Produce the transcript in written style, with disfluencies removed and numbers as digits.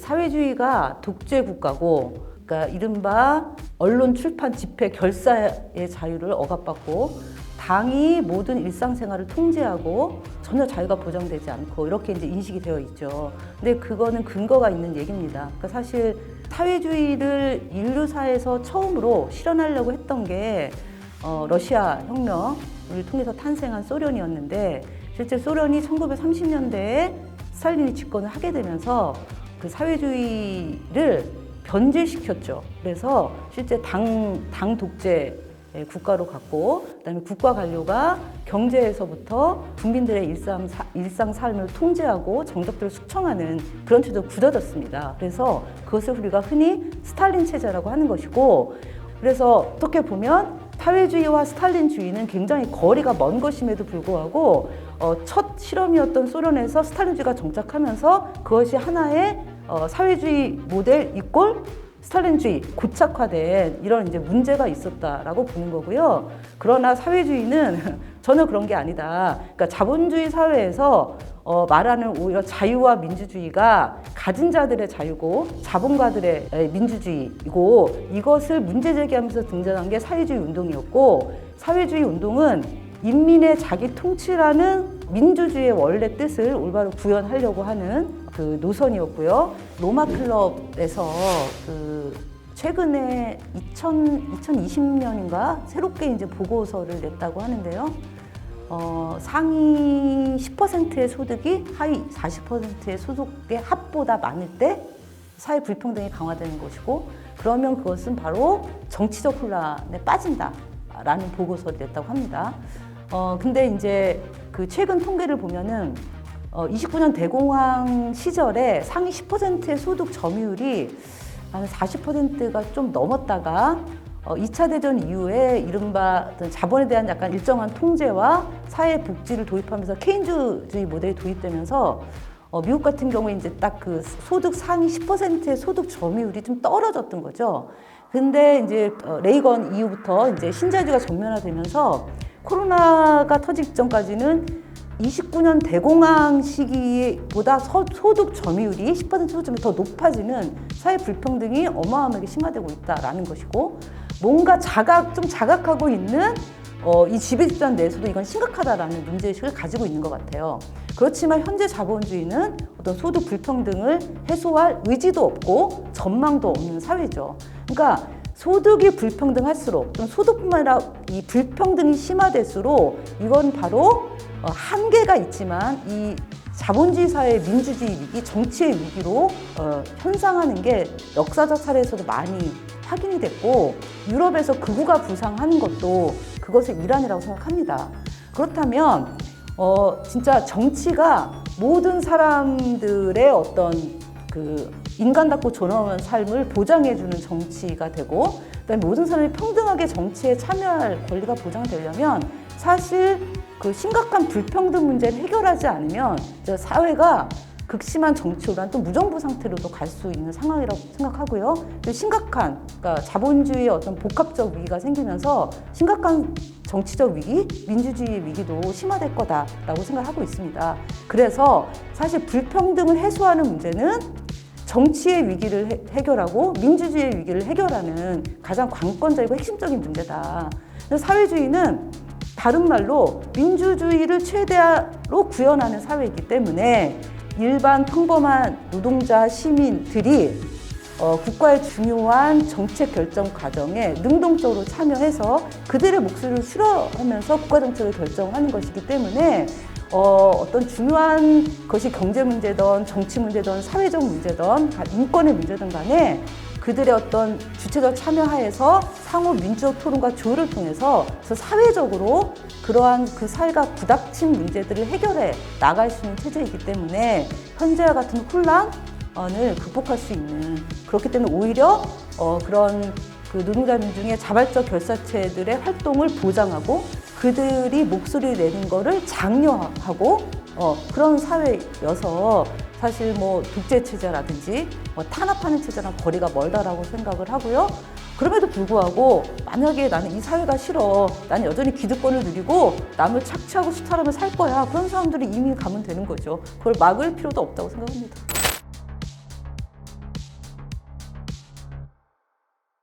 사회주의가 독재 국가고, 그러니까 이른바 언론, 출판, 집회, 결사의 자유를 억압받고, 당이 모든 일상생활을 통제하고 전혀 자유가 보장되지 않고 이렇게 이제 인식이 되어 있죠. 근데 그거는 근거가 있는 얘기입니다. 그러니까 사실 사회주의를 인류사에서 처음으로 실현하려고 했던 게 러시아 혁명을 통해서 탄생한 소련이었는데, 실제 소련이 1930년대에 스탈린이 집권을 하게 되면서 그 사회주의를 변질시켰죠. 그래서 실제 당 독재 국가로 갔고, 그다음에 국가 관료가 경제에서부터 국민들의 일상 삶을 통제하고 정적들을 숙청하는 그런 체제로 굳어졌습니다. 그래서 그것을 우리가 흔히 스탈린 체제라고 하는 것이고, 그래서 어떻게 보면 사회주의와 스탈린주의는 굉장히 거리가 먼 것임에도 불구하고 첫 실험이었던 소련에서 스탈린주의가 정착하면서 그것이 하나의 사회주의 모델 이꼴 스탈린주의 고착화된 이런 이제 문제가 있었다라고 보는 거고요. 그러나 사회주의는 전혀 그런 게 아니다. 그러니까 자본주의 사회에서 말하는 오히려 자유와 민주주의가 가진 자들의 자유고 자본가들의 민주주의이고, 이것을 문제 제기하면서 등장한 게 사회주의 운동이었고, 사회주의 운동은 인민의 자기 통치라는 민주주의의 원래 뜻을 올바로 구현하려고 하는 그 노선이었고요. 로마 클럽에서 그 최근에 2020년인가 새롭게 이제 보고서를 냈다고 하는데요. 상위 10%의 소득이 하위 40%의 소득의 합보다 많을 때 사회 불평등이 강화되는 것이고, 그러면 그것은 바로 정치적 혼란에 빠진다라는 보고서를 냈다고 합니다. 근데 이제 그 최근 통계를 보면은 29년 대공황 시절에 상위 10%의 소득 점유율이 한 40%가 좀 넘었다가 2차 대전 이후에 이른바 자본에 대한 약간 일정한 통제와 사회 복지를 도입하면서 케인즈주의 모델이 도입되면서 미국 같은 경우에 이제 딱 그 소득 상위 10%의 소득 점유율이 좀 떨어졌던 거죠. 근데 이제 레이건 이후부터 이제 신자유주의가 전면화되면서 코로나가 터지기 직전까지는 29년 대공황 시기보다 소득 점유율이 10% 소득 점유율이 더 높아지는 사회 불평등이 어마어마하게 심화되고 있다라는 것이고, 뭔가 좀 자각하고 있는 이 지배집단 내에서도 이건 심각하다라는 문제의식을 가지고 있는 것 같아요. 그렇지만 현재 자본주의는 어떤 소득 불평등을 해소할 의지도 없고 전망도 없는 사회죠. 그러니까 소득이 불평등할수록, 좀 소득뿐만 아니라 이 불평등이 심화될수록 이건 바로 한계가 있지만 이 자본주의 사회의 민주주의 위기, 정치의 위기로 현상하는 게 역사적 사례에서도 많이 확인이 됐고, 유럽에서 극우가 부상하는 것도 그것의 일환이라고 생각합니다. 그렇다면 진짜 정치가 모든 사람들의 어떤 그 인간답고 존엄한 삶을 보장해주는 정치가 되고, 그다음에 모든 사람이 평등하게 정치에 참여할 권리가 보장되려면 사실 그 심각한 불평등 문제를 해결하지 않으면 사회가 극심한 정치호란 또 무정부 상태로도 갈 수 있는 상황이라고 생각하고요. 심각한, 그러니까 자본주의의 어떤 복합적 위기가 생기면서 심각한 정치적 위기, 민주주의 위기도 심화될 거다라고 생각하고 있습니다. 그래서 사실 불평등을 해소하는 문제는 정치의 위기를 해결하고 민주주의의 위기를 해결하는 가장 관건적이고 핵심적인 문제다. 사회주의는 다른 말로 민주주의를 최대로 구현하는 사회이기 때문에 일반 평범한 노동자, 시민들이 국가의 중요한 정책 결정 과정에 능동적으로 참여해서 그들의 목소리를 수렴하면서 국가 정책을 결정하는 것이기 때문에 어떤 중요한 것이 경제 문제든 정치 문제든 사회적 문제든 인권의 문제든 간에 그들의 어떤 주체적 참여하에서 상호 민주적 토론과 조율을 통해서 사회적으로 그러한 그 사회가 부닥친 문제들을 해결해 나갈 수 있는 체제이기 때문에 현재와 같은 혼란을 극복할 수 있는, 그렇기 때문에 오히려 그런 그 노동자 민중의 자발적 결사체들의 활동을 보장하고 그들이 목소리를 내는 거를 장려하고 그런 사회여서 사실 뭐 독재 체제라든지 탄압하는 체제랑 거리가 멀다라고 생각을 하고요. 그럼에도 불구하고 만약에 나는 이 사회가 싫어, 나는 여전히 기득권을 누리고 남을 착취하고 수탈하며 살 거야, 그런 사람들이 이미 가면 되는 거죠. 그걸 막을 필요도 없다고 생각합니다.